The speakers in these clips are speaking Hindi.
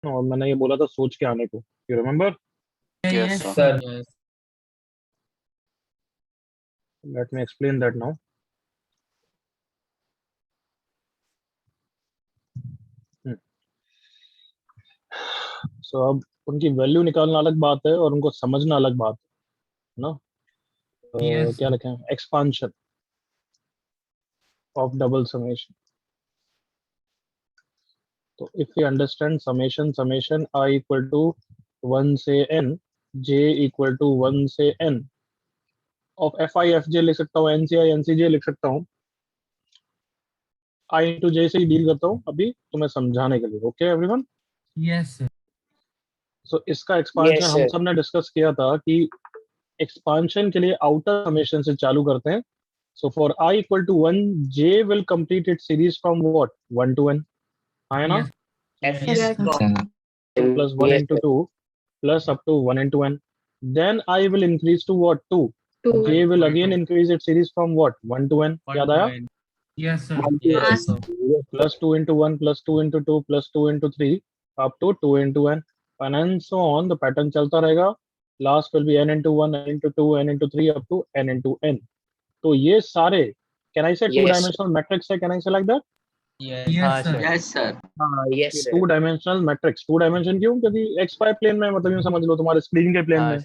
और मैंने ये बोला था सोच के आने को, you remember? Yes, Yes, sir. Yes. Let me explain that now. So अब उनकी वैल्यू निकालना अलग बात है और उनको समझना अलग बात है ना। Yes, क्या लिखें? Expansion of double summation. तो if you understand summation summation i equal to 1 से n, j इक्वल टू 1 से n of f i f j लिख सकता हूँ, N C I N C जे लिख सकता हूँ, आई इंटू जे से ही डील करता हूँ अभी तुम्हें समझाने के लिए। Okay everyone? yes, sir. सो इसका एक्सपांशन Yes, हम sir. सब ने डिस्कस किया था कि एक्सपांशन के लिए आउटर समेशन से चालू करते हैं। So for i equal to 1, j will complete it series from what 1 to n, है ना? Yes. Yes, Yes, sir. Plus 1 Yes, into sir. 2 plus up to 1 into n. Then I will increase to what? 2. Two. J will again increase its series from what? 1 to n. One याद to आया? N. Yes, sir. Yes, sir. Plus 2 into 1 plus 2 into 2 plus 2 into 3 up to 2 into n. And so on. The pattern चलता रहेगा. Last will be n into 1, n into 2, n into 3 up to n into n. तो ये सारे, can I say Yes, two-dimensional matrix है? Can I say like that? Yes, yes, sir. Yes, sir. Yes, sir. Two dimensional matrix. Two dimension क्यों? क्योंकि एक्स वाई प्लेन में, मतलब यूं समझ लो तुम्हारे स्क्रीन के प्लेन में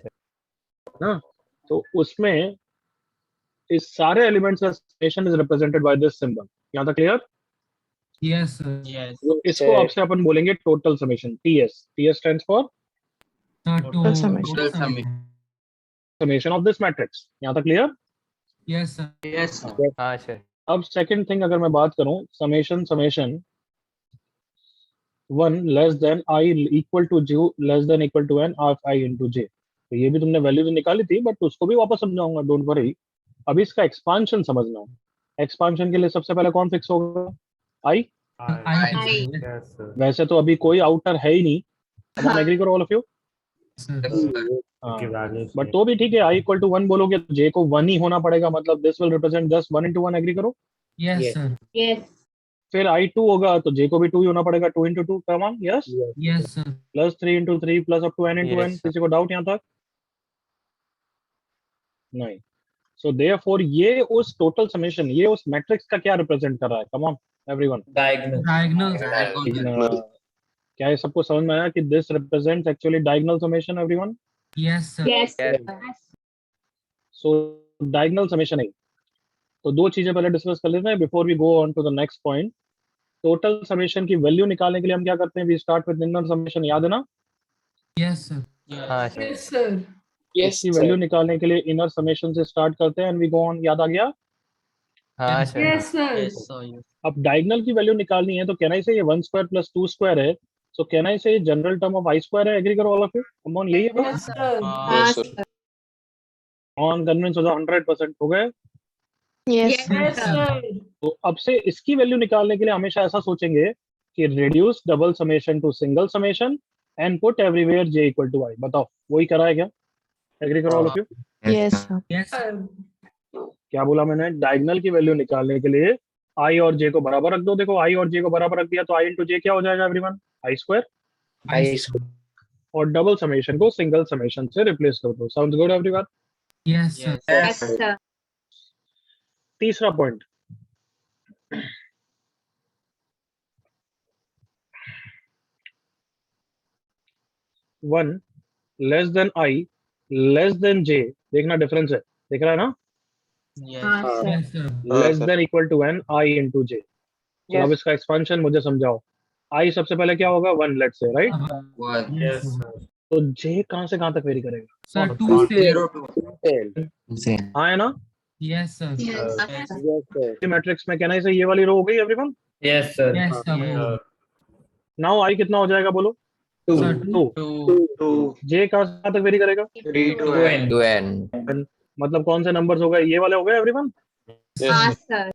ना, तो उसमें इस सारे एलिमेंट्स का summation is represented by this symbol. यहां तक क्लियर? Yes, sir. Yes. तो इसको आपसे अपन बोलेंगे total summation, TS. TS stands for Total summation. summation. Summation of this matrix. यहां तक clear? Yes, sir. Yes, sir. हाँ सर। अब सेकंड थिंग अगर मैं बात करूं, summation summation 1 less than i equal to j less than equal to n of i into j. तो ये भी तुमने वैल्यू तो निकाली थी, बट उसको भी वापस समझाऊंगा, डोंट वरी। अभी इसका एक्सपांशन समझना है। एक्सपांशन के लिए सबसे पहले कौन फिक्स होगा? आई। I. Yes sir. वैसे तो अभी कोई आउटर है ही नहीं। अब हम एग्री करो all of you? Sir. But तो भी ठीक है, आई इक्वल टू 1 बोलोगे तो जे को 1 ही होना पड़ेगा, मतलब this will represent just 1 into 1। Agree करो? Yes, Yes. sir. Yes. फिर आई 2 होगा तो जे को भी 2 ही होना पड़ेगा, 2 into 2। Come on, yes. Yes, sir. Plus 3 into 3 plus up to n into n। Yes, किसी को डाउट यहाँ तक? नहीं। सो देयरफॉर ये उस टोटल समेशन, ये उस मैट्रिक्स का क्या रिप्रेजेंट कर रहा है? Come on everyone. Diagonal. Diagonal. क्या ये सबको समझ में आया कि this represents actually diagonal summation everyone? Yes, sir. Yes. Yes. So diagonal summation है। तो दो चीजें पहले डिस्कस कर लेते हैं before we go on to the next point. Total summation की वैल्यू निकालने के लिए हम क्या करते हैं? We start with inner summation, याद है ना? Yes, sir. हाँ सर। Yes, sir. Yes, इसकी वैल्यू sir. निकालने के लिए इनर समेशन से स्टार्ट करते हैं एंड वी गो ऑन। याद आ गया? हाँ sir. Yes, sir. Yes, sir. Yes. अब डायगोनल की वैल्यू निकालनी है तो कैन आई से ये 1 स्क्वायर प्लस 2 स्क्वायर है, सो कैन आई से general term of I square है? एग्री करो all of you? Come on, यही है Yes, sir. Yes, sir. On convince हो जाओ, 100% हो गए। Yes, Yes, sir. तो अब से इसकी वैल्यू निकालने के लिए हमेशा ऐसा सोचेंगे कि reduce double summation to single summation and put everywhere j equal to i. बताओ वही करा है क्या? एग्री करो all of you? Yes, sir. Yes, sir. क्या बोला मैंने? डायगोनल की वैल्यू निकालने के लिए आई और जे को बराबर रख दो। देखो आई और जे को बराबर रख दिया तो आई इंटू जे क्या हो जाएगा everyone? I square. I square. और डबल समेशन को सिंगल समेशन से रिप्लेस कर दो। Sounds good everyone? Yes, sir. Yes, sir. तीसरा point, one less than i less than j. देखना डिफरेंस है, दिख रहा है ना? Yes. Sir. Yes, sir. Less than equal to n i into j. तो अब इसका एक्सपेंशन मुझे समझाओ। आई सबसे पहले क्या होगा? 1 लेट से, राइट? One. Yes, sir. तो जे कहां से कहां तक वेरी करेगा? Sir, 2 से. 0 to हाँ है ना? Yes, sir. Yes. ये मैट्रिक्स में कहना से ये वाली रो हो गई everyone? Yes, sir. Yes, sir. Now I कितना हो जाएगा बोलो? Sir, 2। 2. जे कहां से कहां तक वेरी करेगा? 3 to n. To N. मतलब कौन से नंबर्स हो गए? ये वाले हो गए एवरीवन? Yes, sir.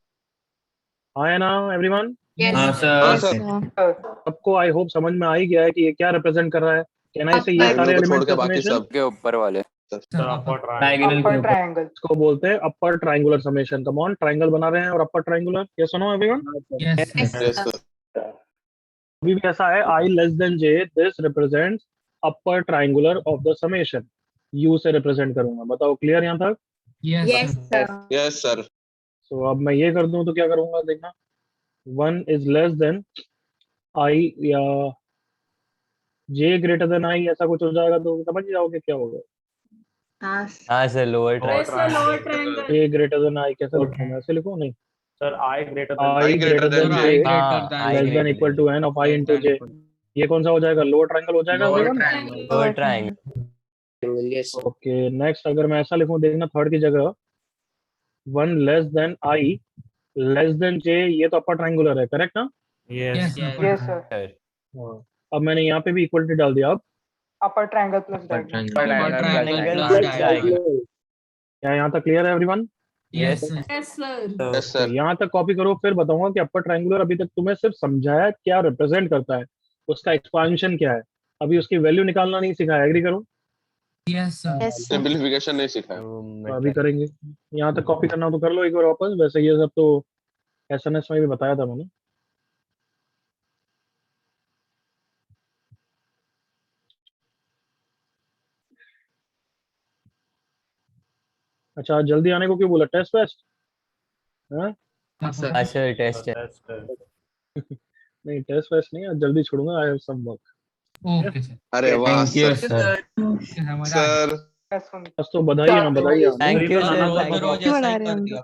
हाँ है ना एवरीवन? Yes, हाँ, sir. sir. Yes, sir. सबको आई होप समझ में आ ही गया है कि ये क्या रिप्रेजेंट कर रहा है। कहना से ये सारे डायगोनल को छोड़ एलिमेंट्स के का बाकी समेशन सबके ऊपर वाले। Diagonal. इसको बोलते हैं upper triangular summation. Come on, triangle बना रहे हैं और अपर ट्रायंगुलर, ये सुनो everyone? Yes, Yes, sir. Yes sir. Sir. अभी भी ऐसा है I less than J, this represents upper triangular of the summation, U से रिप्रेजेंट करूंगा। बताओ क्लियर यहाँ तक? Yes, Yes, sir. sir. Yes sir. तो अब मैं ये कर दूं तो क्या करूंगा देखना, 1 इज लेस देन I या J ग्रेटर देन I, ऐसा कुछ हो जाएगा तो समझ जाओगे क्या होगा। हाँ हाँ sir lower triangle. J greater than I कैसे लिखूं मैं, ऐसे लिखूं नहीं, sir I greater I greater greater than than Sir, J. J I greater than less than equal to n of I into J। ये कौन सा हो जाएगा, लोअर ट्राइंगल हो जाएगा everyone. Lower triangle. Yes okay next, अगर मैं ऐसा लिखूं देखना, थर्ड की जगह 1 less then I less than J, ये तो अपर ट्राइंगुलर है, करेक्ट ना? Yes, sir. Yes, sir. Sir हाँ। अब मैंने यहाँ पे भी इक्वलिटी डाल दिया। अब Upper triangle plus diagonal. Upper triangle triangle plus plus diagonal. क्या यहाँ तक क्लियर है everyone? Yes, sir. Yes sir. यहाँ तक कॉपी करो, फिर बताऊंगा कि अपर ट्राइंगुलर अभी तक तुम्हें सिर्फ समझाया क्या रिप्रेजेंट करता है, उसका एक्सपांशन क्या है, अभी उसकी वैल्यू निकालना नहीं सिखाया। एग्री करो? Yes, sir. Yes, sir. Simplification नहीं सीखा है। तो अभी करेंगे। यहाँ तक कॉपी करना हो तो कर लो एक बार वापस, वैसे ये सब तो एसएनएस में भी बताया था मैंने। अच्छा जल्दी आने को क्यों बोला, टेस्ट वेस्ट? हाँ हाँ सर टेस्ट है। नहीं टेस्ट वेस्ट नहीं, आज जल्दी छोड़ूंगा, I have some work. Okay, sir. अरे वाह सर। Okay, sir, मजा आया। Sir Yes, one. बस तो बधाई है ना, बधाई है। Thank you sir. क्यों बना रहे हम लोग?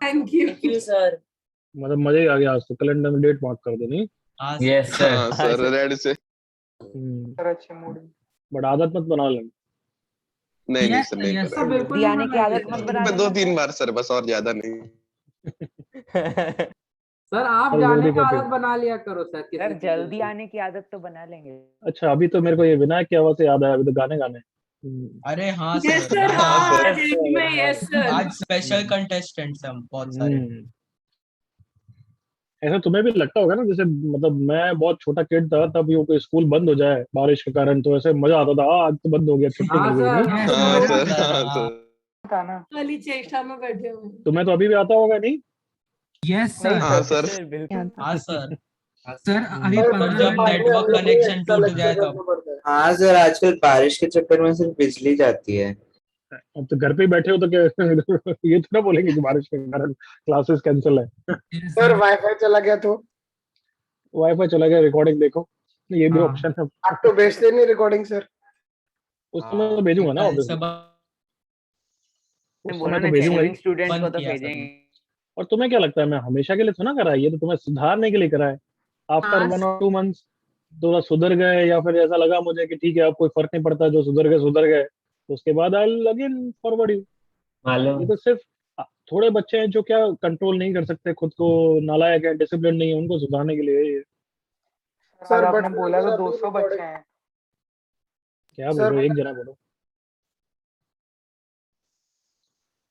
मतलब मजा ही आ गया आज तो, कैलेंडर में डेट मार्क कर दो नहीं। यस हाँ सर। सर रेड से। Sir, अच्छे mood में. बट आदत मत बना लेना। नहीं नहीं Yes, सर sir, नहीं yes, कर sir. जल्दी आने की आदत मत बना रहा। 2-3 बार सर बस, और ज्यादा नहीं। सर आप चल, जाने जल्दी की कॉपी। आदत बना लिया करो सर। किसी सर चीज़ जल्दी की। आने की आदत तो बना लेंगे. अच्छा अभी तो मेरे को ये विनायक की आवाज से याद आया, अभी तो गाने गाने। अरे हाँ Yes, सर, sir. हाँ, हाँ, डेट में yes, sir. आज स्पेशल कंटेस्टेंट्स हम बहुत सारे। ऐसा तुम्हें भी लगता होगा ना, जैसे मतलब मैं बहुत छोटा किड था तब ये कोई स्कूल बंद हो जाए बारिश के कारण, तो ऐसे मजा आता था, आज तो बंद हो गया, छुट्टी हाँ मिल गई। सर. नहीं? Yes, हाँ sir. सर हाँ सर। था ना. वाली चेष्टा में बैठे हुए। तुम्हें तो अभी भी आता होगा नहीं? Yes, sir. नहीं, हाँ सर। सर बिल्कुल। याद था। हाँ सर, Sir, अभी और 15 जब मिनट नेटवर्क कनेक्शन टूट जाए तब। हाँ सर, आजकल बारिश के चक्कर में सिर्फ बिजली जाती है। अब तो घर पे ही बैठे हो तो क्या ये तो ना बोलेंगे कि बारिश के कारण क्लासेस कैंसिल है। Yes, sir sir. वाईफाई चला गया तो वाईफाई चला गया, रिकॉर्डिंग देखो, ये भी हाँ। ऑप्शन है। आप तो भेजते नहीं रिकॉर्डिंग सर. उस समय तो भेजूंगा ना, कल ऑब्वियसली सब उस बोला समय ना तो भेजूंगा ही। चेंजिंग स्टूडेंट्स को बंद तो किया भेजेंगे. और तुम्हें क्या लगता है मैं हमेशा के लिए थोड़ा करा है, ये तो तुम्हें सुधारने के लिए करा है। आफ्टर हाँ, 1 और 2 मंथ्स थोड़ा सुधर गए, या फिर ऐसा लगा मुझे कि ठीक है अब कोई फर्क नहीं पड़ता, जो सुधर गए, तो उसके बाद आई अगेन फॉरवर्ड यू। ये तो सिर्फ थोड़े बच्चे हैं जो क्या कंट्रोल नहीं कर सकते खुद को, नालायक है, डिसिप्लिन नहीं है, उनको सुधारने के लिए है ये। सर आपने बोला तो 200 बच्चे हैं. क्या बोल रहे हो, एक जना बोलो।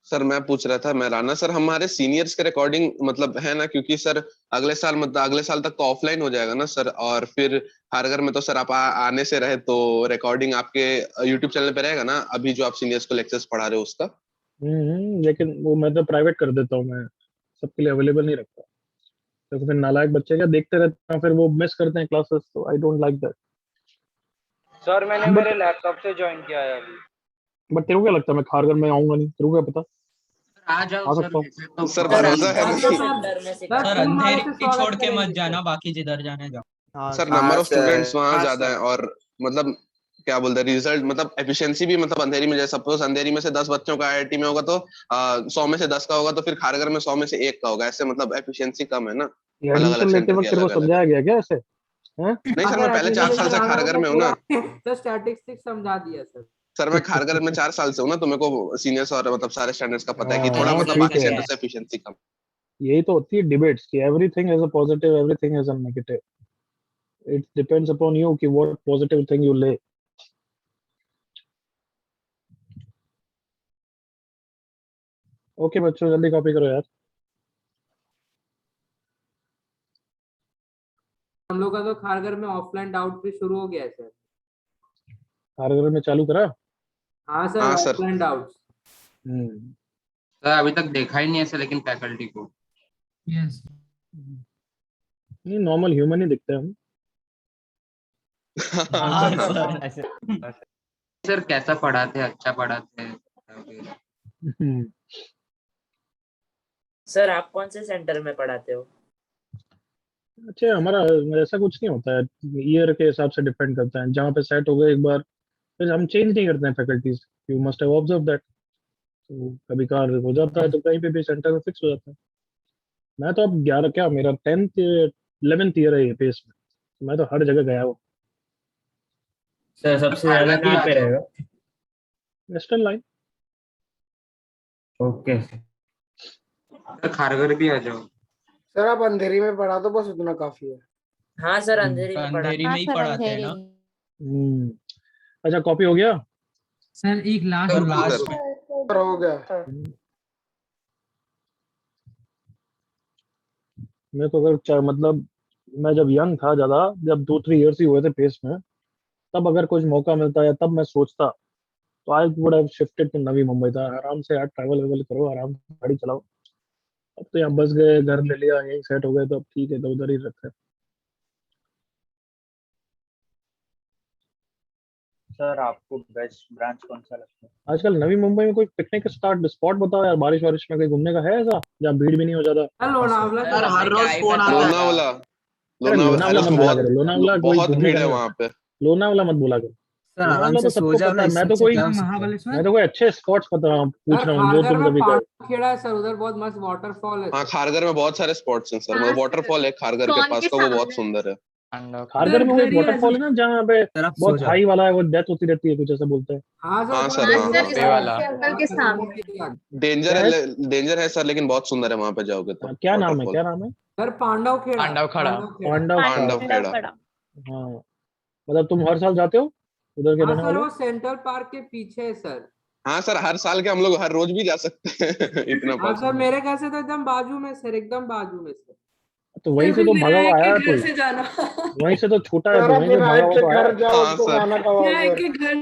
सर मैं पूछ रहा था, मैं राना सर, हमारे सीनियर्स के रिकॉर्डिंग मतलब है ना, क्योंकि सर अगले साल मतलब अगले साल तक तो ऑफलाइन हो जाएगा ना सर, और फिर हर घर में तो सर आप आने से रहे तो रिकॉर्डिंग आपके यूट्यूब चैनल पे रहेगा ना, अभी जो आप सीनियर्स को लेक्चर्स पढ़ा रहे हो उसका। लेकिन वो मैं तो प्राइवेट कर देता हूँ, मैं सबके लिए अवेलेबल नहीं रखता, तो फिर नालायक बच्चे क्या देखते रहते हैं, फिर वो मिस करते हैं क्लासेस, तो I don't like that. Sir मैंने मेरे लैपटॉप से ज्वाइन किया है अभी. बट तेरे को क्या लगता है मैं खारगर में आऊंगा नहीं, तेरे को क्या पता? आ जाओ आ सर. सकता हूँ। सर भरोसा है नहीं। सर अंधेरी छोड़ के मत जाना, बाकी जिधर जाने जाओ। Sir number of sir. Students वहाँ हाँ, ज्यादा सर। है, और मतलब क्या बोलते हैं रिजल्ट, मतलब एफिशिएंसी भी, मतलब अंधेरी में जैसे सपोज अंधेरी में से 10 बच्चों का आईआईटी में होगा तो 100 में से 10 का होगा, तो फिर खारगर में 100 में से 1 का होगा, ऐसे मतलब एफिशिएंसी कम है ना। ये अलग अलग एडमिशन लेते सेंटर वक्त की तेरे को अलग अलग। समझाया गया क्या ऐसे? हैं? नहीं सर मैं पहले 4 साल से खारगर में हूँ ना। सर स्टैटिस्टिक्स समझा दिया सर. सर मैं खारगर में 4 साल से हूँ ना, तो मेरे को सीनियर्स और मतलब सारे स्टैंडर्ड्स का पता है कि हाँ, थोड़ा हाँ, मतलब ठीक बाकी है। सेंटर से एफिशिएंसी कम। यही तो होती है डिबेट्स की, everything is a positive, everything is a negative, it depends upon you कि व्हाट पॉजिटिव थिंग यू ले। ओके बच्चों जल्दी कॉपी करो यार। हम लोग का तो खारगर में ऑफलाइन डाउट भी शुरू हो गया है सर. खारगर में चालू करा? हाँ सर हाँ, sir. Offline doubts. Hmm sir अभी तक देखा ही नहीं ऐसे, लेकिन फैकल्टी को Yes. नहीं नॉर्मल ह्यूमन ही दिखते हैं हम। हाँ सर सर कैसा पढ़ाते हैं, अच्छा पढ़ाते हैं? सर आप कौन से सेंटर में पढ़ाते हो? अच्छा, हमारा ऐसा कुछ नहीं होता है, ईयर के हिसाब से डिपेंड करता है, जहाँ पे सेट हो गए एक बार फिर हम चेंज नहीं करते हैं faculties. You must have observe that. तो कभी कभार हो जाता है तो कहीं पे भी सेंटर में फिक्स हो जाता है। मैं तो अब 11 क्या मेरा 10th 11th ईयर है ये पेस में, तो मैं तो हर जगह गया हूँ। सर सबसे ज्यादा कहाँ पे रहेगा? Western line. Okay sir Kharghar भी आ जाओ। सर आप अंधेरी में पढ़ा दो, बस उतना काफी है। हाँ सर अंधेरी में पढ़ा। अंधेरी में ही पढ़ाते हैं ना। अच्छा, कॉपी हो गया? सर एक लास्ट सर लास्ट में सर हो गया। मेरे को अगर मतलब मैं जब यंग था ज्यादा, जब 2-3 इयर्स ही हुए थे पेस में, तब अगर कुछ मौका मिलता है तब मैं सोचता तो I would have shifted to Navi Mumbai. था आराम से यार, ट्रैवल वेवल करो, आराम से गाड़ी चलाओ। अब तो यहाँ बस गए, घर ले लिया, यहीं सेट हो गए, तो अब ठीक है, तो उधर ही रखते हैं। सर आपको बेस्ट ब्रांच कौन सा लगता है? आजकल नवी मुंबई में कोई पिकनिक स्टार्ट स्पॉट बताओ यार, बारिश वारिश में कहीं घूमने का है ऐसा जहाँ भीड़ भी नहीं हो ज्यादा? लोनावला सर हर रोज फोन आता है। लोनावला अरे लोनावला लोनावला अरे मत उसमें बोला बहुत करो, लोनावला कोई बहुत घूमने भीड़ का है नहीं। वहां पे। लोनावला मत बोला करो। सर आराम लोनावला तो से सो सबको जाओ पता ना, है। मैं तो इससे कोई क्या हो सकता है? महाबलेश्वर। मैं तो कोई अच्छे स्पॉट्स पता पूछ सर रहा हूँ जो खारघर तुम में कभी गए। पांडव खेड़ा है सर, उधर बहुत मस्त वाटरफॉल है हाँ सर। खारघर में बहुत सारे स्पॉट्स हैं सर, मतलब वाटरफॉल है खारघर के पास का, वो बहुत सुंदर है। खारघर में वो एक घर ही वाटरफॉल है ना जहाँ पे सर आप सो बहुत जाओ। हाई वाला है, वो डेथ होती रहती है, कुछ ऐसा बोलते हैं। हाँ हाँ सर सर, हाँ सर हाँ। वाला। अंकल के सामने। डेंजर क्या है? है, डेंजर है सर, लेकिन बहुत सुंदर है वहां पे जाओगे तो क्या नाम है, वाटरफॉल। क्या नाम है? सर पांडव खेड़ा। पांडव खड़ा। पांडव पांडव खेड़ा। खेड़ा। हाँ, मतलब तुम हर साल जाते हो उधर के हाँ रहने सर वाले? वो सेंट्रल पार्क के पीछे है सर। हाँ सर, हर साल के हम लोग हर रोज भी जा सकते हैं इतना हाँ पास सर है। मेरे घर से तो एकदम बाजू में सर, एकदम बाजू में सर। तो वहीं से तो भागा हुआ विनायक आया के है घर कोई, से जाना। वहीं से तो छूटा है, सर तो आप वहीं से भागा विनायक हुआ के तो आया घर है, जाओ हाँ तो सर। खाना कबाब विनायक है। के घर।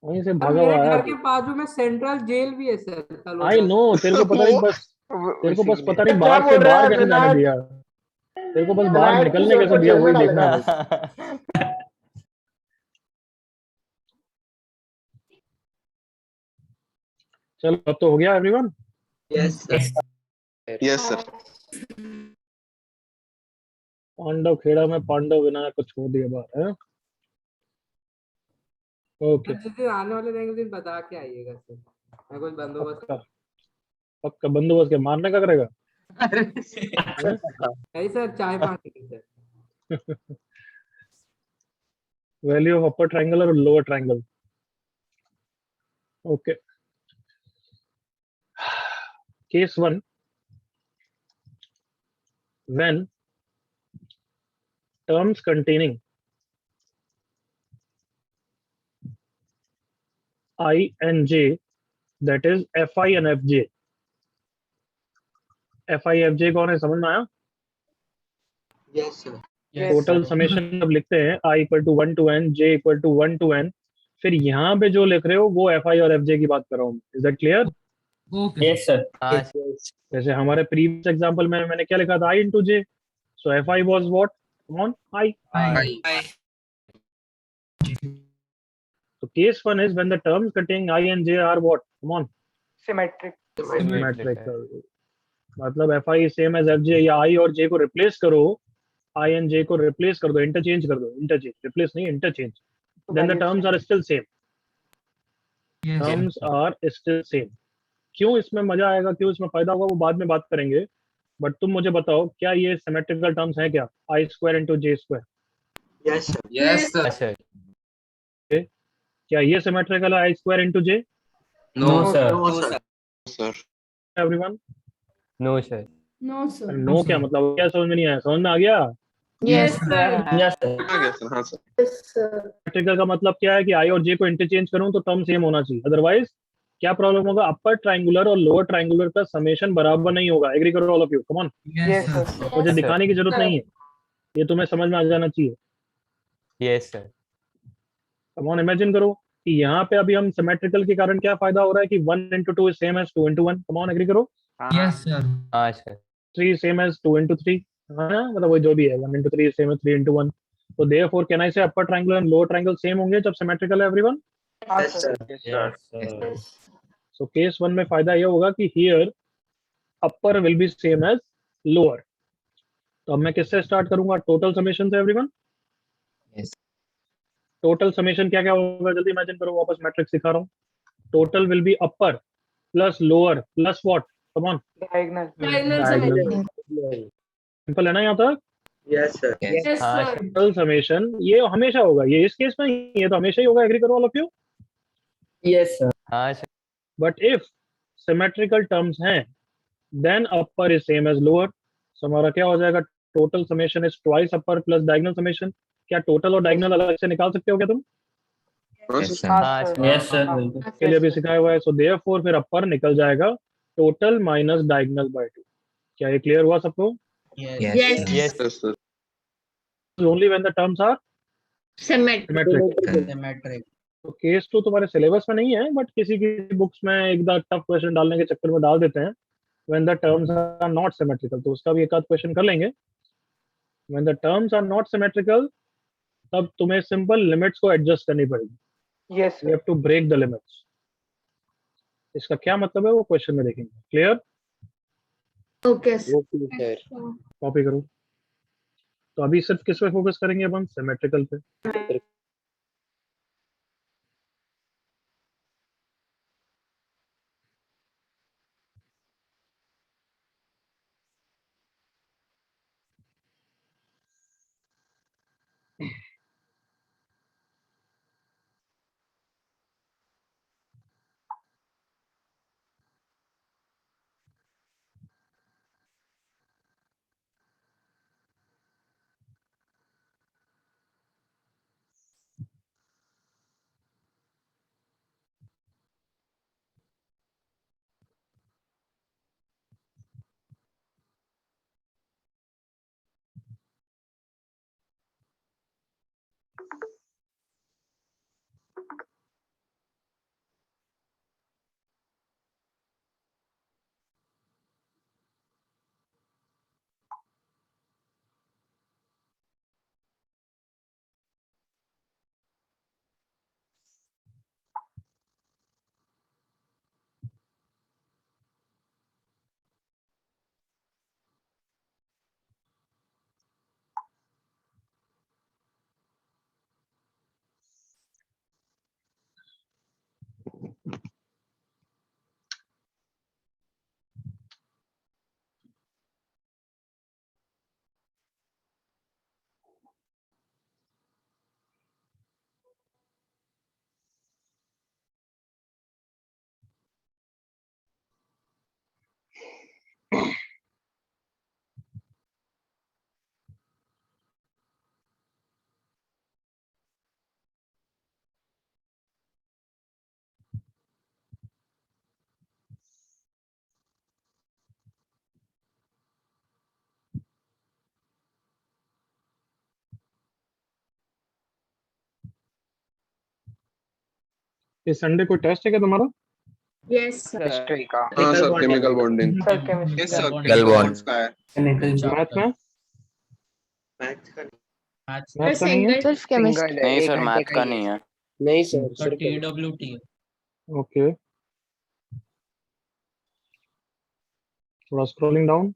वहीं से सर भागा मेरे हुआ आया घर तो। के बाजू में सेंट्रल जेल भी है सर, आई तलोजा। नो, तेरे को पता नहीं बस, तेरे को बस पता नहीं क्या बाहर से बोल रहे बाहर हैं कैसे जाने विनायक? दिया, तेरे को बस बाहर विनायक निकलने किशोर कैसे को दिया जेल में वही देखना है डालेगा। बस। चलो अब तो हो गया everyone. Yes sir. Yes sir. Pandav Khera में पांडव विनायक को छोड़ दिया बाहर है। ओके, जिस दिन आने वाले रहेंगे उस दिन बता के आइएगा सर, मैं कुछ बंदोबस्त पक्का पक्का बंदोबस्त के मारने का करेगा? नहीं सर, चाय पानी की sir. Value of upper triangle और lower triangle. Okay, case 1, when terms containing I and j, that is fi and fj। fi fj कौन है, समझ में आया? Yes sir. टोटल समेशन जब लिखते हैं i equal to 1 to n, j equal to 1 to n, फिर यहाँ पे जो लिख रहे हो वो fi और fj की बात कर रहा हूँ। Is that clear? Okay yes sir. हाँ जैसे हमारे प्रीवियस एग्जांपल में मैंने क्या लिखा था, i into j, so fi was what? Come on, i। So case 1 is when the terms containing I and j are what? Come on, symmetric. symmetrical। मतलब fi is same as fj, या i और j को रिप्लेस करो, i and j को रिप्लेस कर दो, इंटरचेंज कर दो, इंटरचेंज, रिप्लेस नहीं, interchange, then the terms are still same, yes terms are still same। क्यों इसमें मजा आएगा, क्यों इसमें फायदा होगा, वो बाद में बात करेंगे। बट तुम मुझे बताओ, क्या ये सिमेट्रिकल टर्म्स हैं क्या, i square into j square? Yes sir. Yes sir. Sir. क्या ये सिमेट्रिकल है, i square into j? No sir. Sir everyone? No sir. No sir. No क्या मतलब, क्या समझ में नहीं आया? समझ में आ गया? Yes sir. Yes sir. आ गया सर, हाँ सर। सिमेट्रिकल का मतलब क्या है कि आई और जे को इंटरचेंज करूं तो टर्म सेम होना चाहिए, अदरवाइज क्या प्रॉब्लम होगा, अपर ट्रायंगुलर और लोअर ट्रायंगुलर का समेशन बराबर नहीं होगा। एग्री करो all of you, come on. Yes sir. मुझे Yes, sir. दिखाने की जरूरत नहीं है, ये तुम्हें समझ में आ जाना चाहिए। Yes sir. Come on, imagine करो कि यहाँ पे अभी हम सिमेट्रिकल के कारण क्या फायदा हो रहा है कि 1 into 2 is same as 2 into 1। Come on, agree करो। Yes sir. हाँ sir. 3 is same as 2 into 3, हाँ मतलब वो जो भी है, 1 into 3 is same as 3 into 1। So therefore can I say upper triangle and lower triangle same होंगे जब symmetrical है everyone? Yes, sir. Yes, sir. So case 1 में फायदा ये होगा कि here upper will be same as lower. तो अब मैं किससे स्टार्ट करूंगा? टोटल समेशन से एवरीवन. Yes. टोटल समेशन क्या क्या होगा जल्दी इमेजिन करो, वापस मैट्रिक्स दिखा रहा हूँ. Total will be upper plus lower plus what? Come on. Diagonal diagonal. Simple है ना यहाँ तक? Yes, sir. Yes, sir. Total summation ये हमेशा होगा, ये इस केस में ये तो हमेशा ही होगा. एग्री करो all of you. Yes, sir. But if symmetrical terms हैं then upper is same as lower. So हमारा क्या हो जाएगा? Total summation is twice upper plus diagonal summation. क्या टोटल और डायगोनल अलग से निकाल सकते हो क्या तुम? Yes, sir. Yes, sir. के लिए भी सिखाया हुआ है. सो देयरफॉर फिर अपर निकल जाएगा टोटल माइनस डायगोनल बाय 2. क्या ये क्लियर हुआ सबको? Yes. Yes. Yes, sir. Only when the terms are Symmetric. Symmetric. Symmetric. तो केस 2 तुम्हारे सिलेबस में नहीं है, बट किसी की बुक्स में एक टफ क्वेश्चन डालने के चक्कर में डाल देते हैं. When the terms are not symmetrical, तो उसका भी एक आध क्वेश्चन कर लेंगे. When the terms are not symmetrical तब तुम्हें सिंपल लिमिट्स को एडजस्ट करनी पड़ेगी. Yes you have to break the limits. इसका क्या मतलब है वो क्वेश्चन में देखेंगे. क्लियर? Okay, sir. कॉपी करो. तो अभी सिर्फ किस पे फोकस करेंगे अपन? सिमेट्रिकल पे. इस संडे को टेस्ट है क्या तुम्हारा? Yes, sir. हिस्ट्री का. हाँ sir, chemical bonding. Sir chemistry Yes, sir. Chemical bond. का है. मैथ में? Maths का Maths. मैथ का नहीं है? Single. केमिस्ट्री. नहीं सर, मैथ का नहीं है. नहीं सर. Sir, TWT. ओके. थोड़ा स्क्रॉलिंग डाउन.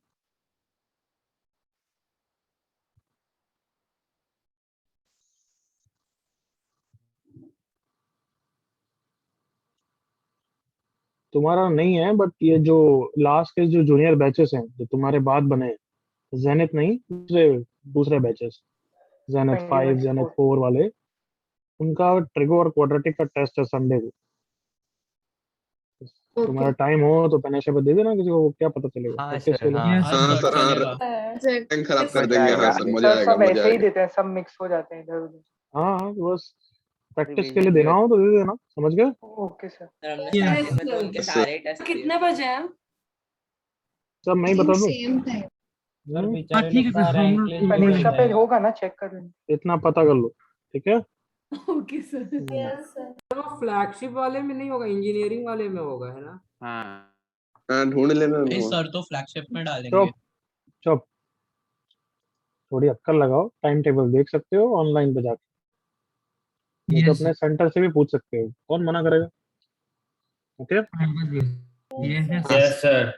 तुम्हारा नहीं है, बट ये जो लास्ट के जो जूनियर बैचेस हैं जो तुम्हारे बाद बने हैं, जेनिथ नहीं, दूसरे दूसरे बैचेस, जेनिथ 5 जेनिथ 4 वाले, उनका ट्रिगो और क्वाड्रेटिक का टेस्ट है संडे को. तुम्हारा टाइम हो तो पेनेशा पे दे देना, किसी को क्या पता चलेगा. प्रैक्टिस के लिए. Yes, हाँ sir, सर, हाँ. चलेगा. रैंक खराब कर देंगे. हाँ सर, मजा आएगा, सब ऐसे मजा ही आएगा. देते हैं, सब मिक्स हो जाते हैं इधर उधर. हाँ बस प्रैक्टिस के लिए देना हो तो दे देना. समझ गए? Okay sir. कितने बजे हैं? सब मैं ही बता दूं. सर हाँ, बेचारे ठीक है लोग का सर, rank हम list लोग में परीक्षा पे जाएगा. होगा ना, चेक कर लेना. इतना पता कर लो. ठीक है. Okay, sir. Yes, sir. वो फ्लैगशिप वाले में नहीं होगा, इंजीनियरिंग वाले में होगा, है ना? हाँ, ढूंढ लेना. नहीं सर, तो फ्लैगशिप में डालेंगे. चुप चुप थोड़ी अक्कल लगाओ, टाइम टेबल देख सकते हो ऑनलाइन पे जाके, नहीं तो यस अपने सेंटर से भी पूछ सकते हो, कौन मना करेगा। Okay yes yes yes sir.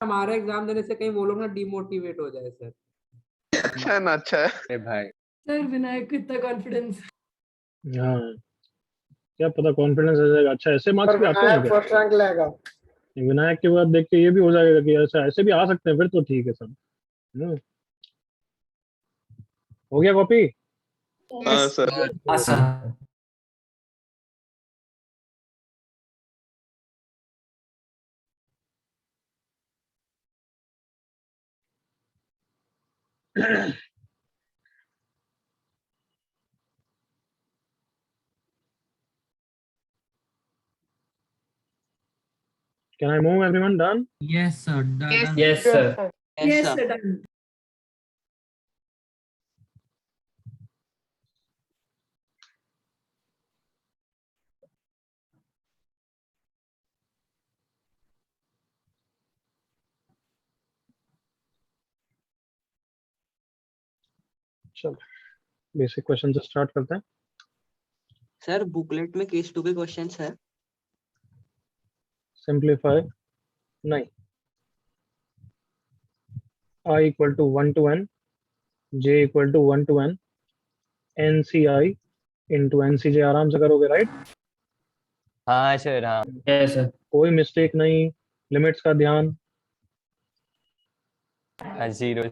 हमारा एग्जाम देने से कहीं वो लोग ना डिमोटिवेट हो जाए सर। अच्छा है ना, अच्छा है। अरे भाई सर विनायक को इतना कॉन्फिडेंस। हाँ, क्या पता कॉन्फिडेंस आ जाएगा। अच्छा ऐसे मार्क्स भी आते हैं क्या? फर्स्ट रैंक लाएगा। विनायक के बाद देख के ये भी हो जाएगा कि ऐसा ऐसे भी आ सकते हैं, फिर तो ठीक है सब। हम्म, हो गया कॉपी? हाँ सर। हाँ sir. Can I move everyone? Done? Yes sir done yes sir. Yes sir done. चलो बेसिक क्वेश्चन से स्टार्ट करते हैं। सर बुकलेट में केस 2 के क्वेश्चंस है। सिंप्लीफाई नहीं, i equal to 1 to n, j equal to 1 to n, nci into nCj आराम से करोगे, राइट? हाँ सर। हाँ यस सर। कोई मिस्टेक नहीं, लिमिट्स का ध्यान। जीरो।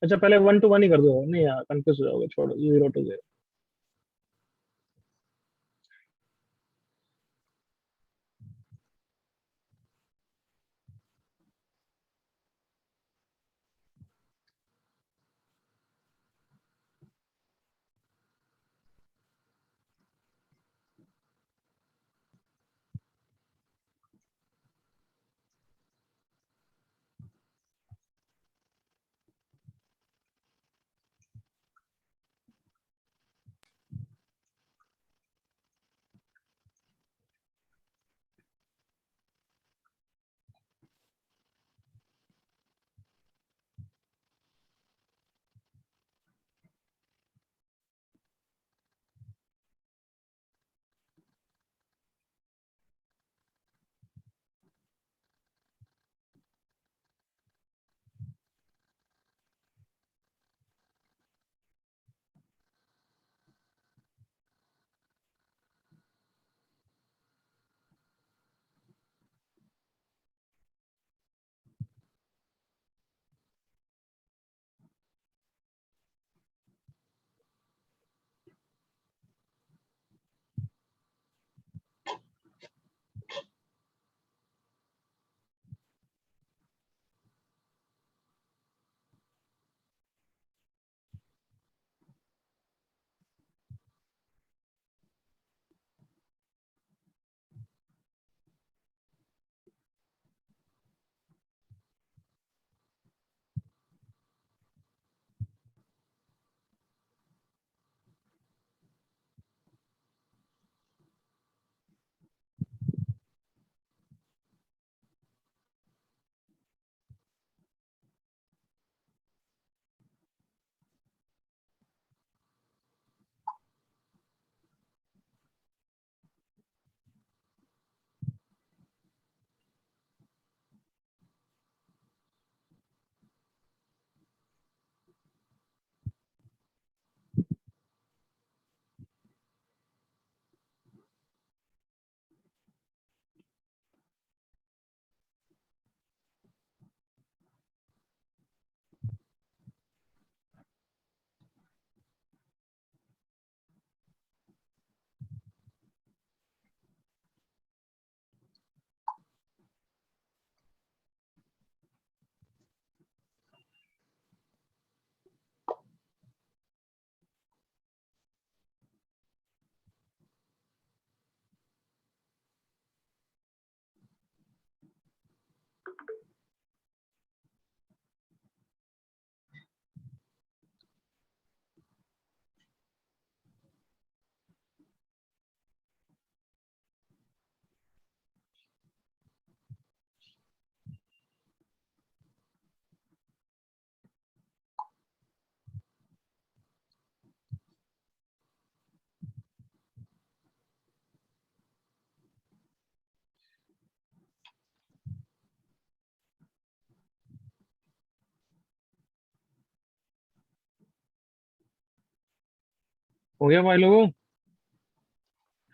अच्छा पहले 1 टू 1 ही कर दो, नहीं यार कंफ्यूज हो जाओगे, छोड़ो 0 टू 0। हो गया भाई लोगों?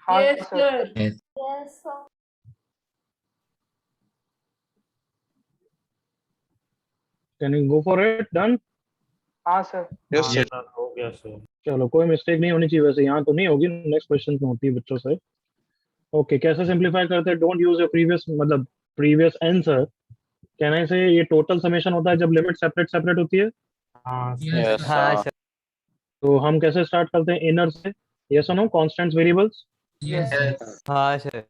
हाँ Yes, sir. sir. Can you go for it? Done? हाँ सर। यस ये सर। सर हो गया सर। चलो, कोई मिस्टेक नहीं होनी चाहिए वैसे, यहाँ तो नहीं होगी, नेक्स्ट क्वेश्चन में होती है बच्चों से। ओके, कैसे सिंप्लीफाई करते हैं? डोंट यूज योर प्रीवियस, मतलब प्रीवियस आंसर। कहना है से ये टोटल समेशन होता है जब लिमिट सेपरेट सेपरेट होती है। हाँ Yes, सर। sir. सर। तो हम कैसे स्टार्ट करते हैं? इनर से। यस और no? Constants, variables. Yes, sir. हाँ सर।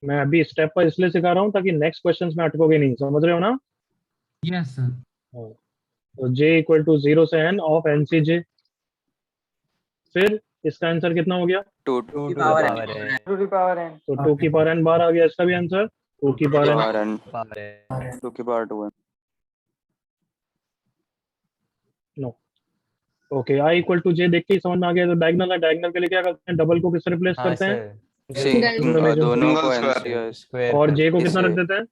मैं अभी स्टेप पर इसलिए सिखा रहा हूँ ताकि नेक्स्ट क्वेश्चंस में अटकोगे नहीं, समझ रहे हो ना? Yes, sir. तो j इक्वल टू 0 से n of n C j। फिर इसका आंसर कितना हो गया? 2 टू टू की द पावर पावर है। Two the power n। तो 2 की पावर n बार आ गया, इसका भी आंसर 2 की power n। Power n power है 2 की पावर 2 है। No. Okay, i equal to j देख के ही समझ में आ गया। तो डायगोनल है, डायगोनल के लिए क्या करते हैं? डबल को किससे रिप्लेस हाँ करते हैं? दोनों को Single NCI स्क्वायर और j को कितना रख देते हैं?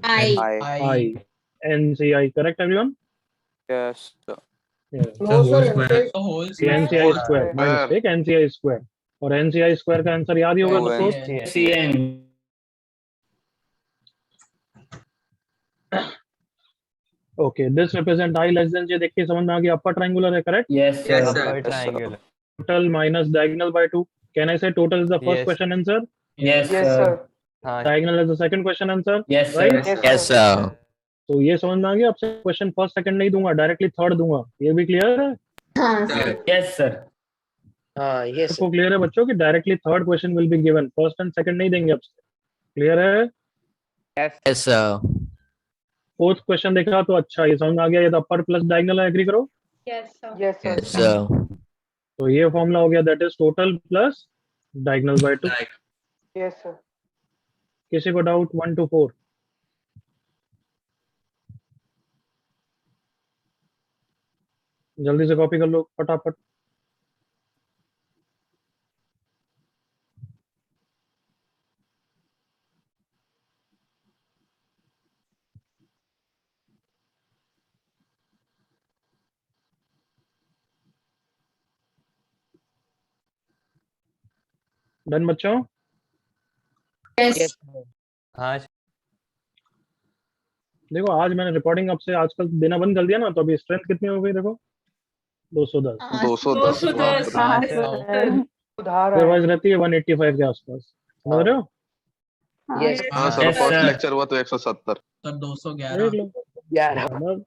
आई i। n c i, correct everyone? Yes The whole square. The whole n square. c i square, my Square. Mistake, n c i square. और n c i स्क्वायर का आंसर याद ही होगा सबको। Yes. CN। Okay, this represent i less than j, देख के समझ में आ गया। अपर ट्रायंगुलर है, correct? Yes Yes, sir. sir. Triangle total minus diagonal by 2। Can I say total is the first Yes. Question answer? Yes yes sir. Sir. हाँ diagonal is the second question answer, yes right? Sir. Yes sir. तो ये समझ में आ गया। आपसे क्वेश्चन फर्स्ट सेकंड नहीं दूंगा, डायरेक्टली थर्ड दूंगा। ये भी क्लियर है? Sir. Yes sir. हाँ यस सबको क्लियर है बच्चों की directly third question will be given, first and second नहीं देंगे आपसे? क्लियर है? Yes sir. फोर्थ क्वेश्चन देखा तो अच्छा, ये समझ में आ गया। ये तो अपर प्लस डायगोनल है, एग्री करो? Yes sir. सर तो ये फॉर्मूला हो गया, that is total plus diagonal by 2। Yes sir. किसी को डाउट 1 to 4? जल्दी से कॉपी कर लो फटाफट। डन बच्चों? हाँ देखो, आज मैंने रिकॉर्डिंग आपसे आजकल देना बंद कर दिया ना, तो अभी स्ट्रेंथ कितनी हो गई देखो? 210। 210 210. बाप रे। Sir. सुधार अदरवाइज है। रहती है 185 के आसपास, समझ रहे हो? हाँ sir, Yes, first sir. Lecture हुआ तो 170। सर 211। देख लो, मतलब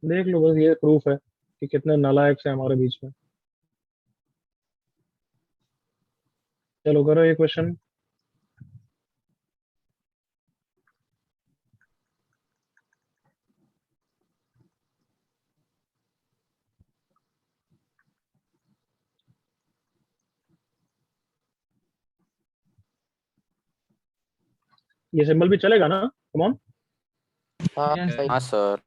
देख लो, बस ये प्रूफ है कि कितने नालायक से हमारे बीच में। चलो करो ये क्वेश्चन। ये सिंबल भी चलेगा ना? Come on. हाँ sir.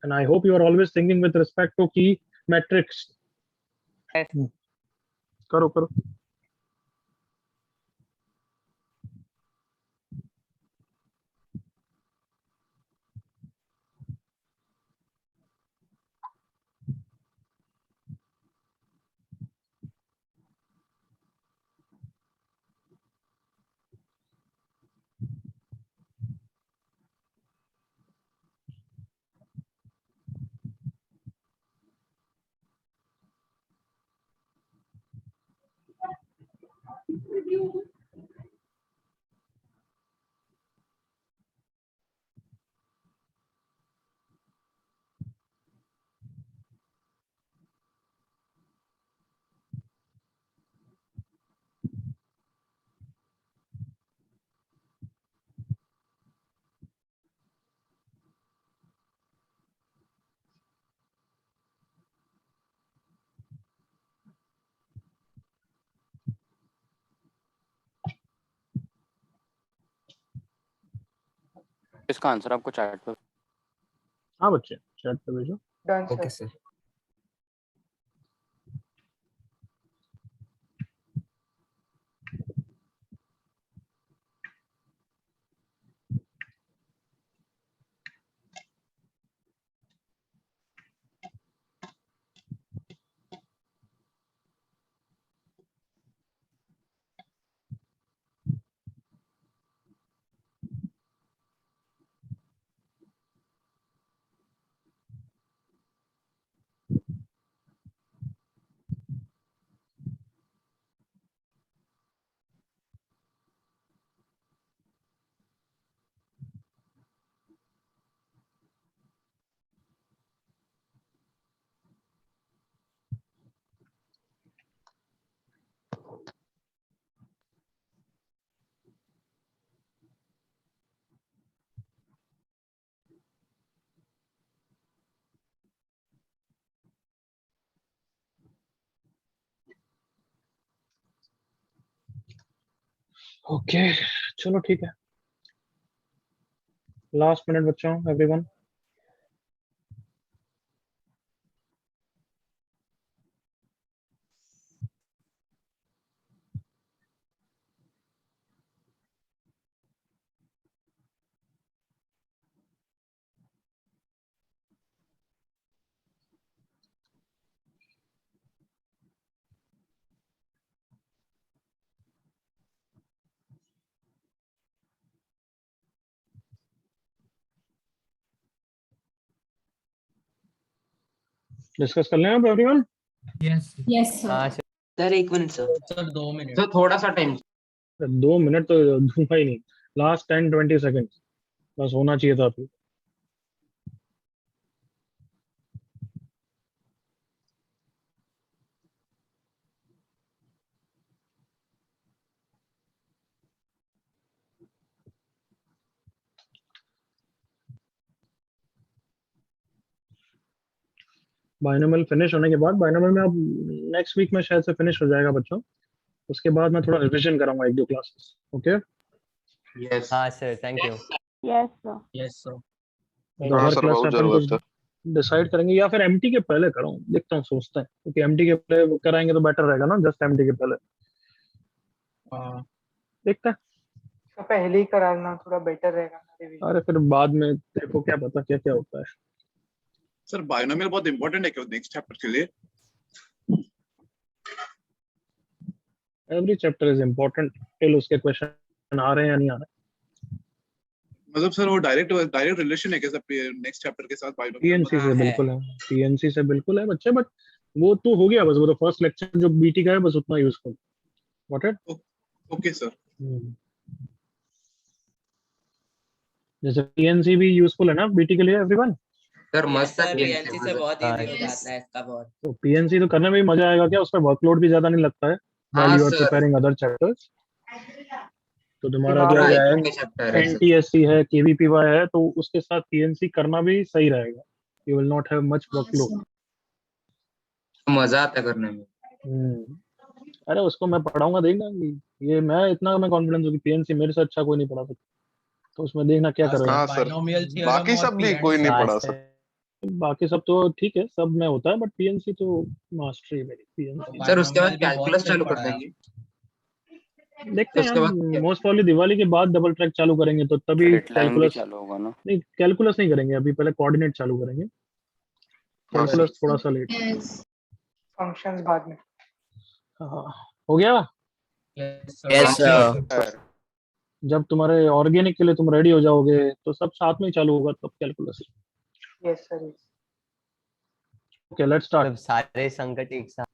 And I hope you are always thinking with respect to की मैट्रिक्स। करो करो। इसका आंसर आपको चैट पे। हाँ बच्चे, चैट पे भेजो। Done okay sir. Sir. Okay चलो ठीक है, लास्ट मिनट बच्चों एवरीवन। डिस्कस कर लें अब एवरीवन। Yes. Yes, sir. हाँ सर। सर एक minute sir, sir 2 minute. Sir थोड़ा सा टाइम। 2 मिनट तो दूंगा ही नहीं, लास्ट 10-20 सेकेंड बस होना चाहिए था अभी। बाइनोमियल फिनिश होने के बाद, बाइनोमियल में अब नेक्स्ट वीक में शायद से फिनिश हो जाएगा बच्चों, उसके बाद मैं थोड़ा रिवीजन कराऊंगा 1-2 क्लासेस। ओके यस हाँ sir, thank you. Yes, sir. Yes sir. तो हाँ हर सर, क्लास बहुत में अपन जरूरत कुछ है। डिसाइड करेंगे या फिर एमटी के पहले कराऊं, देखता हूँ, सोचते हैं, क्योंकि एमटी के पहले कराएंगे तो बेटर रहेगा ना, जस्ट एमटी के पहले हाँ देखते हैं। तो पहले ही करा लेना थोड़ा बेटर रहेगा ना रिवीजन। अरे फिर बाद में देखो क्या पता क्या क्या होता है। सर बायोनॉमियल बहुत इंपॉर्टेंट है क्यों नेक्स्ट चैप्टर के लिए? Every chapter is important till उसके क्वेश्चन आ रहे हैं या नहीं आ रहे। मतलब सर वो डायरेक्ट रिलेशन है क्या सर नेक्स्ट चैप्टर के साथ बायोनॉमियल? पीएनसी से बिल्कुल है, पीएनसी से बिल्कुल है बच्चे, बट वो तो हो गया बस, वो तो फर्स्ट लेक्चर जो बीटी का है बस उतना यूज करो। What it? Okay sir. जैसे पीएनसी भी यूजफुल है ना बीटी के लिए एवरीवन। सर मस्त है पीएनसी से बहुत हाँ, इजी हो जाता है इसका बहुत। तो पीएनसी तो करने में भी मजा आएगा क्या, उसमें वर्कलोड भी ज्यादा नहीं लगता है हाँ while you are sir, preparing other chapters. तो तुम्हारा दिमाग जो पूरा में एक चैप्टर है सर। एनटीएससी है, केवीपीवाई है, तो उसके साथ पीएनसी करना भी सही रहेगा। You will not have much workload. मजा आता है करने में। अरे उसको मैं पढ़ाऊंगा, देखना ये मैं इतना मैं कॉन्फिडेंस हूँ कि पीएनसी मेरे से अच्छा कोई नहीं पढ़ा सकता, तो उसमें देखना क्या करेगा। हाँ सर, बाइनोमियल थ्योरम बाकी और सब भी कोई नहीं हाँ पढ़ा सर। सकता। बाकी सब तो ठीक है, सब में होता है, बट पीएनसी तो मास्टरी है मेरी पीएनसी। सर उसके बाद बाइनोमियल भी बहुत कैलकुलस सही चालू कर पढ़ा है। देंगे। देखते हैं उसके बाद हम, मोस्ट प्रॉब्ली दिवाली के बाद डबल ट्रैक चालू करेंगे तो तभी कैलकुलस होगा ना। नहीं, कैलकुलस नहीं करेंगे अभी, पहले कोऑर्डिनेट चालू करेंगे, हाँ सर। कैलकुलस थोड़ा सा लेट। फंक्शंस बाद में। हाँ हो गया। Yes sir. जब तुम्हारे ऑर्गेनिक के लिए तुम रेडी हो जाओगे तो सब साथ में ही चालू होगा, तब calculus. Yes sir. Okay let's start. सब सारे संकट एक साथ।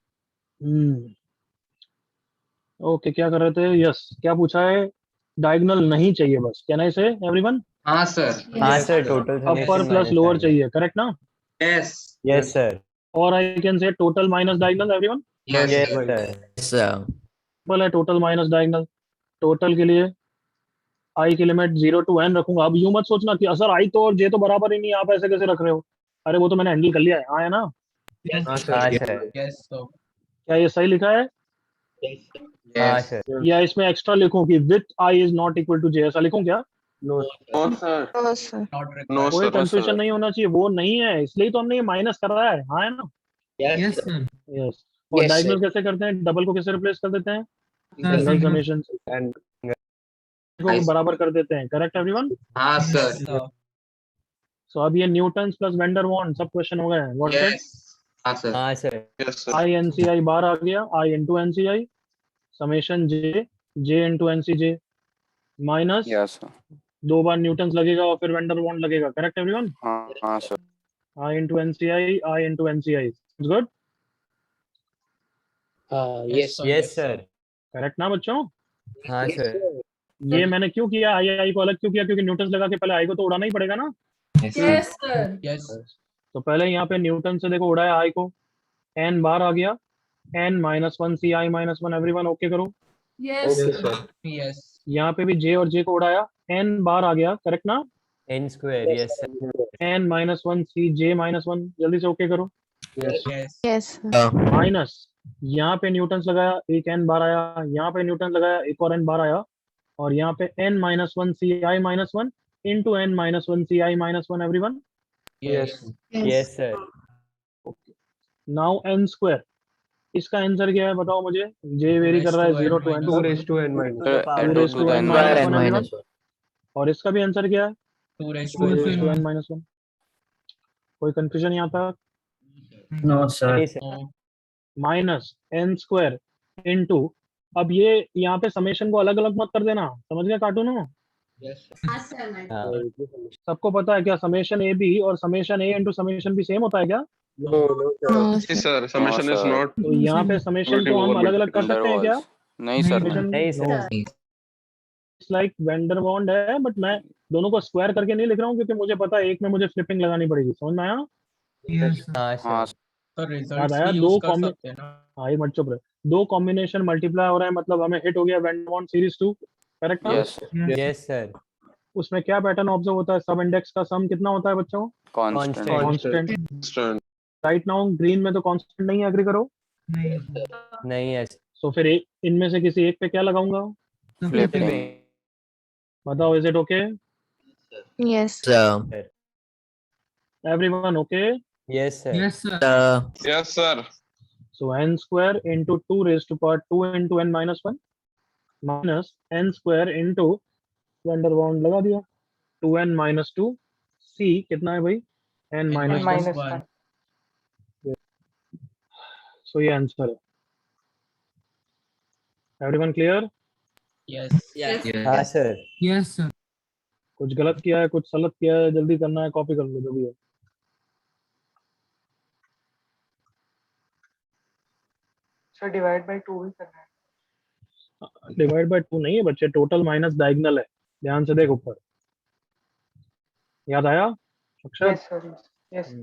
ओके क्या कर रहे थे? यस क्या पूछा है? डायगोनल नहीं चाहिए बस, कैन आई से एवरीवन? हाँ सर। हाँ sir, total upper plus lower चाहिए, करेक्ट ना? Yes yes sir. और I can say total minus diagonal everyone. Yes yes sir. बोला टोटल माइनस डायगोनल। टोटल के लिए आई की लिमिट 0 to n रखूंगा। अब यूं मत सोचना कि सर आई तो और जे तो बराबर ही नहीं, आप ऐसे कैसे रख रहे हो? अरे वो तो मैंने हैंडल कर लिया है, हाँ है ना? हाँ सर। Yes sir. क्या ये सही लिखा है? हाँ यस सर। या इसमें एक्स्ट्रा लिखूं कि with i is not equal to j, ऐसा लिखूं क्या? नो सर, नॉट नो कोई सर। कंफ्यूजन नहीं होना चाहिए, वो नहीं है, इसलिए तो हमने ये माइनस कर रहा है, हाँ है ना? Yes, sir. यस। और डायगोनल कैसे करते हैं? डबल को कैसे रिप्लेस कर देते हैं? सिंगल समेशन को बराबर कर देते हैं, करेक्ट एवरीवन? हाँ सर। सर। सो अब ये न्यूटन्स प्लस वेंडर वॉन सब क्वेश्चन हो गए हैं। व्हाट इज यस हाँ सर। हाँ sir. Yes sir. I n c i बार आ गया, i into n c i summation j, j into n c j minus yes 2 बार न्यूटन्स लगेगा और फिर वेंडर वॉन लगेगा, करेक्ट एवरीवन? हाँ sir. I into n c i, i into n c i, it's good, yes sir. Correct ना बच्चों? हाँ सर। ये मैंने क्यों किया, आई आई को अलग क्यों किया? क्योंकि न्यूटन्स लगा के पहले आई को तो उड़ाना ही पड़ेगा ना। Yes, sir. यस। तो पहले यहाँ पे न्यूटन से देखो उड़ाया आई को, एन बार आ गया, एन -1 सी आई -1 एवरीवन ओके करो। Yes, sir. यस। यहाँ पे भी जे और जे को उड़ाया, एन बार आ गया, करेक्ट ना? N square. Yes sir. N -1 C j -1 जल्दी से ओके करो। यस। माइनस यहाँ पे न्यूटन्स लगाया, एक एन बार आया, यहाँ पे न्यूटन लगाया, एक और एन बार आया, और यहाँ पे n minus one c i minus one into n minus one c i minus one everyone. Yes. Yes, sir. Now n square, इसका आंसर क्या है बताओ मुझे. जे वेरी कर रहा है 0 टू n टू तक. Raise to n 2 raise to n minus one everyone. और इसका भी आंसर क्या है? 2 raise 2 raise to n minus one. कोई कंफ्यूजन यहाँ तक? No, sir. Minus n square into, अब ये यहाँ पे समेशन को अलग अलग मत कर देना, समझ गए कार्टून हो? सबको पता है क्या समेशन ए बी और समेशन ए इंटू समेशन बी सेम होता है क्या? जी सर, समेशन इज नॉट. तो यहाँ पे समेशन को हम अलग अलग कर सकते हैं क्या? नहीं सर. नहीं, sir. लाइक वेंडर बॉन्ड है, बट मैं दोनों को स्क्वायर करके नहीं लिख रहा हूँ क्योंकि मुझे पता है एक में मुझे फ्लिपिंग लगानी पड़ेगी. समझ में आया? हाँ, sir. तो याद रिजल्ट्स आया? भी दो यूज कर सकते हैं ना. हाँ एक मिनट चुप रहे. दो कॉम्बिनेशन मल्टीप्लाई हो रहा है मतलब हमें हिट हो गया वेंडर बॉन्ड सीरीज 2. करेक्ट ना? Yes, sir. उसमें क्या पैटर्न ऑब्जर्व होता है? सब इंडेक्स का सम कितना होता है बच्चों? Constant. Constant. Right now green में तो कांस्टेंट नहीं है, एग्री करो. नहीं है. तो फिर इनमें से किसी एक पे क्या लगाऊंगा? Flipping. बताओ, is it okay? Yes. Everyone okay? Yes, sir. Yes, sir. Yes sir. So n square into 2 raised to power 2 into n minus 1 minus n square into vendor bound लगा दिया 2n minus 2 c कितना है भाई? n minus 1. Minus one. So ये आंसर है. Everyone clear? यस. हाँ, sir. Yes, sir. कुछ गलत किया है, कुछ सलत किया है, जल्दी करना है, कॉपी कर लो जो भी है. सर डिवाइड बाय 2 भी करना है. डिवाइड बाय 2 नहीं है बच्चे, टोटल माइनस डायगोनल है. ध्यान से देख ऊपर. याद आया अक्षर? Yes sir. Yes.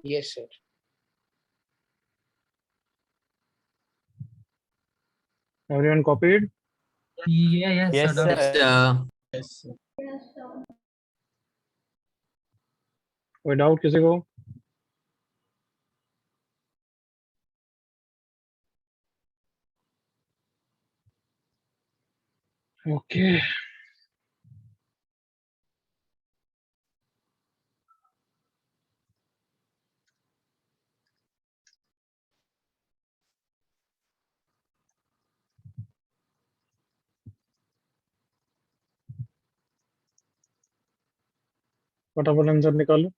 Yes, sir. Everyone copied? Yes, Yes, sir. sir. Yes. कोई डाउट किसी को? ओके. फटाफट आंसर निकालो.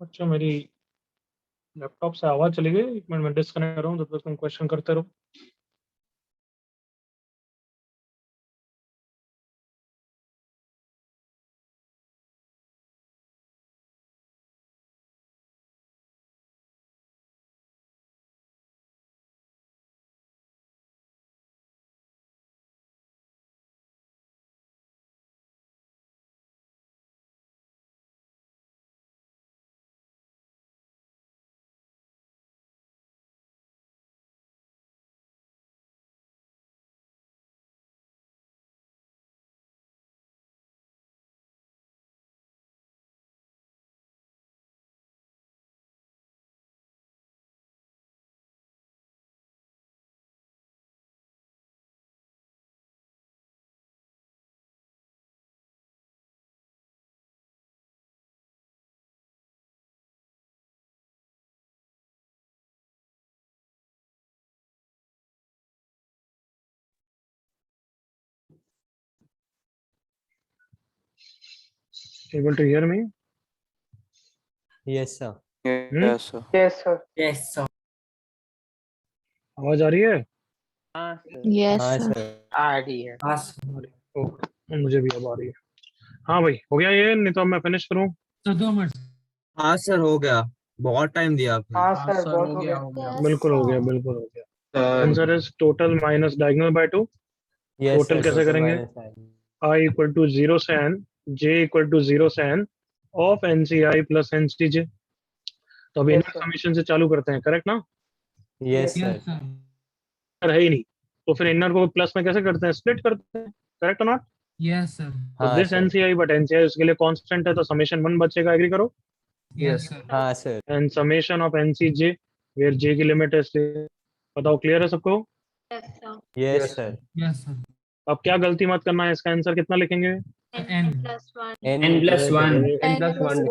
अच्छा मेरी लैपटॉप से आवाज चली गई, 1 मिनट में डिस्कनेक्ट कर रहा हूँ, तब तक तुम क्वेश्चन करते रहो। Able to hear me? Yes, sir. Yes, sir. Yes, sir. Yes, sir. आवाज आ रही है? Yes, हाँ, sir. sir. आ रही है। Yes. ओके, मुझे भी अब आ रही है। हाँ भाई, हो गया ये, नहीं तो अब मैं फिनिश करूँ। तो 2 मिनट। हाँ सर, हो गया। बहुत टाइम दिया आपने। हाँ हाँ सर, सर, बहुत हो हो गया, गया। हो गया। बिल्कुल हो गया, बिल्कुल हो गया। Sir answer is total minus diagonal by 2। Yes, Total sir. कैसे Total करेंगे? minus sign. I equal to 0 से n, j इक्वल टू 0 से n of NCI plus NCJ। तो अब Yes, इनर sir. समीशन से चालू करते हैं, करेक्ट ना? Yes, sir. Yes, sir. है ही नहीं, तो फिर इनर को प्लस में कैसे करते हैं? स्प्लिट करते हैं, करेक्ट और नॉट? Yes, sir. तो हाँ, this sir. NCI but NCI उसके लिए कांस्टेंट है, तो समेशन 1 बचेगा, एग्री करो? Yes, sir. हाँ, sir. And summation of NCJ where j की लिमिट है, इसलिए बताओ, क्लियर है सबको? Yes, sir. Yes, sir. अब क्या गलती मत करना है, इसका आंसर कितना लिखेंगे? N. N+1.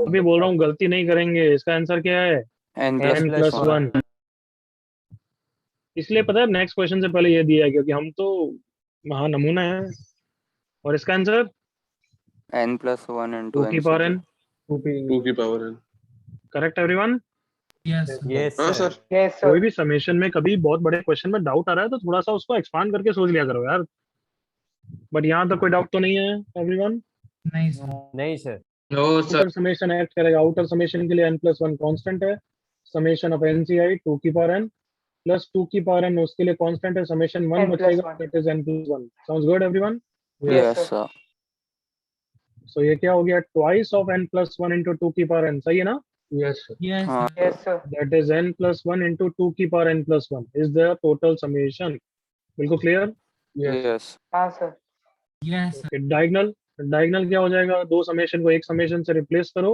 अभी बोल रहा हूँ गलती नहीं करेंगे, इसका आंसर क्या है? N n plus plus 1। इसलिए पता है नेक्स्ट क्वेश्चन से पहले ये दिया है क्योंकि हम तो महा नमूना है। और इसका आंसर N plus 1 into 2 की पावर n, 2 की power n। Correct everyone? Yes, sir. Yes, हाँ sir. सर। Yes, sir. कोई भी समेशन में कभी बहुत बड़े क्वेश्चन में डाउट आ रहा है तो थोड़ा सा उसको एक्सपांड करके सोच लिया करो यार। बट यहाँ तक कोई डाउट तो नहीं है एवरीवन? नहीं sir. नहीं, sir. No sir outer summation act करेगा, आउटर समेशन के लिए n+1 कांस्टेंट है, समेशन ऑफ NCI 2 की पावर n प्लस 2 की पावर n उसके लिए कांस्टेंट है, समेशन 1 n+1. बचेगा, that is n+1। Sounds good everyone? Yes, sir. सो ये क्या हो गया? ट्वाइस ऑफ n+1 into 2 की पावर n, सही है ना? Yes, हाँ, sir. Yes, sir. That is n+1 into 2 की power n+1 is the total summation। बिल्कुल क्लियर? yes. हाँ sir. Yes, sir. डायगोनल क्या हो जाएगा? दो समेशन को एक समेशन से रिप्लेस करो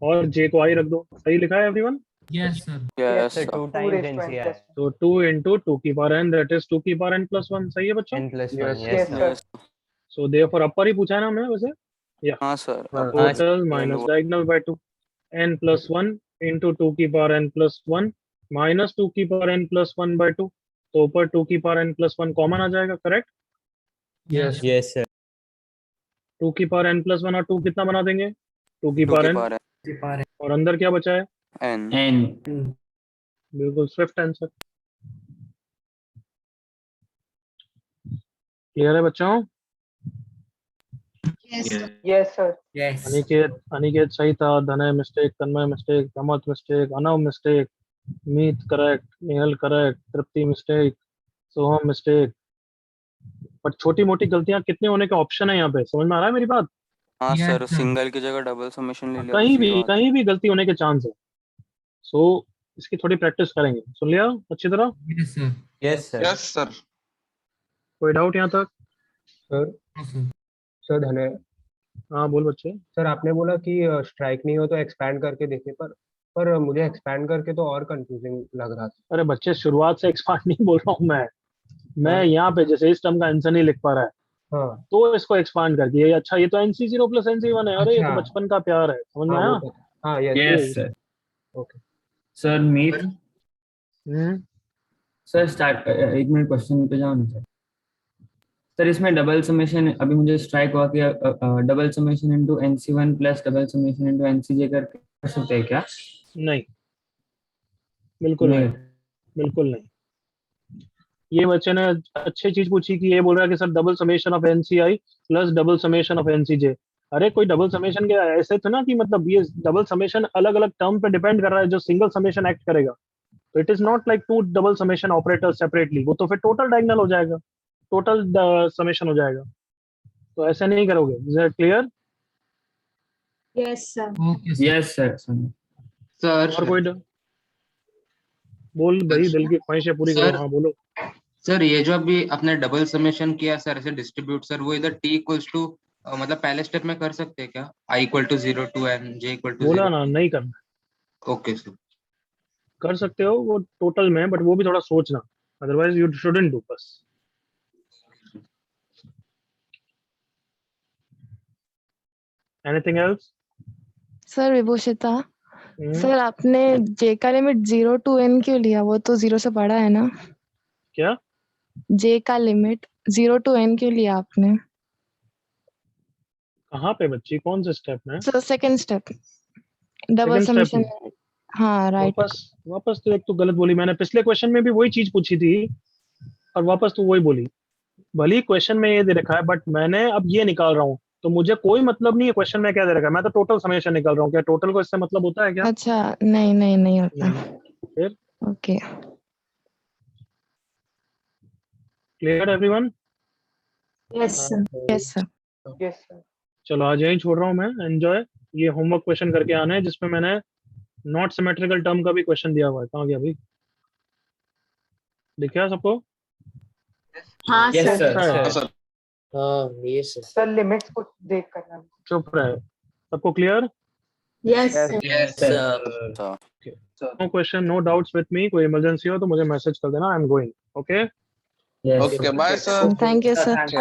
और j को i रख दो। सही लिखा है everyone? Yes, sir. Yes, Sir, sir. 2 2 times raised to n NCI. plus 1. तो 2 into 2 की पावर n, that is 2 की पावर n+1। सही है बच्चों? N+1. Yes, Yes, sir. sir. So therefore upper ही पूछा है ना हमने वैसे? हाँ sir. Total minus diagonal by 2, n+1 into 2 की पावर n+1 माइनस 2 की पावर n+1 by 2। तो ऊपर 2 की पावर n+1 कॉमन आ जाएगा, करेक्ट? Yes. Yes, sir. 2 की पावर n+1 और 2 कितना बना देंगे? 2 की 2 पावर की n, पावर और अंदर क्या बचा है? n. N. बिल्कुल स्विफ्ट आंसर। क्लियर है बच्चों? Yes, sir. Yes. अनिकेत सही था, धनय मिस्टेक, तन्मय mistake, Pramod mistake, Anav mistake, मीत करेक्ट, नेहल करेक्ट, तृप्ति मिस्टेक, सोहम मिस्टेक। पर छोटी मोटी गलतियां कितने होने के ऑप्शन है यहाँ पे, समझ में आ रहा है मेरी बात? हाँ Yes, सर, sir. सिंगल की जगह डबल समेशन ले लिया तो सीधा आ कहीं भी गलती होने के चांस है। सो इसकी थोड़ी प्रैक्टिस करेंगे, सुन लिया अच्छी तरह? Yes, sir. Yes, sir. Yes sir. कोई डाउट यहाँ तक? No, sir. सर धन्य हाँ बोल बच्चे। सर, आपने बोला कि स्ट्राइक नहीं हो तो एक्सपैंड करके देखें, पर मुझे एक्सपैंड करके तो और कंफ्यूजिंग लग रहा था। अरे बच्चे, शुरुआत से एक्सपांड नहीं बोल रहा हूँ मैं यहाँ पे जैसे इस टर्म का आंसर नहीं लिख पा रहा है हाँ तो इसको एक्सपांड कर दिया। अच्छा ये तो NC0 प्लस NC1 है, अरे ये तो अच्छा। बचपन का प्यार है, समझ में हाँ आया? वो तो- हाँ yes Yes, sir. Okay Sir, meet. हम्म, सर स्टार्ट, एक मिनट क्वेश्चन पे जाओ ना सर। सर इसमें डबल समेशन अभी मुझे स्ट्राइक हुआ कि double summation into NC1 plus double summation into NCJ करके कर सकते हैं क्या? नहीं, बिल्कुल नहीं, बिल्कुल नहीं। ये बच्चे ने अच्छी चीज पूछी कि ये बोल रहा है कि sir double summation of n c i plus double summation of n c j. अरे कोई डबल समेशन के ऐसे थे ना कि मतलब ये डबल समेशन अलग अलग टर्म पे डिपेंड कर रहा है जो सिंगल समेशन एक्ट करेगा। तो it is not like to double summation operator separately, वो तो फिर टोटल डायगोनल हो जाएगा, टोटल समेशन हो जाएगा। तो ऐसे नहीं करोगे। Is it clear? Yes, sir. Okay sir. Yes sir. Sir और कोई बोल भाई, दिल की ख्वाहिशें पूरी करो। सर। हाँ बोलो। सर ये जो अभी अपने डबल समेशन किया सर ऐसे डिस्ट्रीब्यूट सर, वो इधर टी इक्वल्स टू मतलब पहले स्टेप में कर सकते हैं क्या? I equal to 0 to n, j equal to बोला 0। ना नहीं करना। Okay sir. कर सकते हो वो टोटल में, बट वो भी थोड़ा सोचना, अदरवाइज यू शुडंट डू। बस एनीथिंग एल्स? सर विभूषिता, सर आपने जे का लिमिट 0 to n क्यों लिया? वो तो 0 से बड़ा है ना। क्या? जे का लिमिट 0 to n क्यों लिया आपने? कहाँ पे बच्ची, कौन से स्टेप में? Sir second step double Second step summation. हाँ राइट। वापस तो एक तो गलत बोली। मैंने पिछले क्वेश्चन में भी वही चीज पूछी थी और वापस तो वही बोली। भले क्वेश्चन में ये दे रखा है बट मैंने अब ये निकाल रहा हूँ, तो मुझे कोई मतलब नहीं है क्वेश्चन में क्या दे रखा है। मैं तो टोटल समेशन निकाल रहा हूँ। क्या टोटल को इससे मतलब होता है क्या? अच्छा नहीं नहीं नहीं होता। फिर okay. Clear everyone? Yes sir. Yes sir. Yes sir. चलो आज यही छोड़ रहा हूँ मैं। एंजॉय। ये होमवर्क क्वेश्चन करके आना है जिसमें मैंने नॉट सिमेट्रिकल टर्म का भी क्वेश्चन दिया हुआ है। कहाँ गया भाई? दिखा सबको? हाँ यस सर। सर। हाँ सर। हाँ ये सर। सर लिमिट्स को देख करना। चुप रहे। सबको clear? Yes Yes. Sir. Yes sir. No question, no doubts with me. कोई इमरजेंसी हो तो मुझे मैसेज कर देना। I am going. Okay yes okay bye sir. Thank you sir.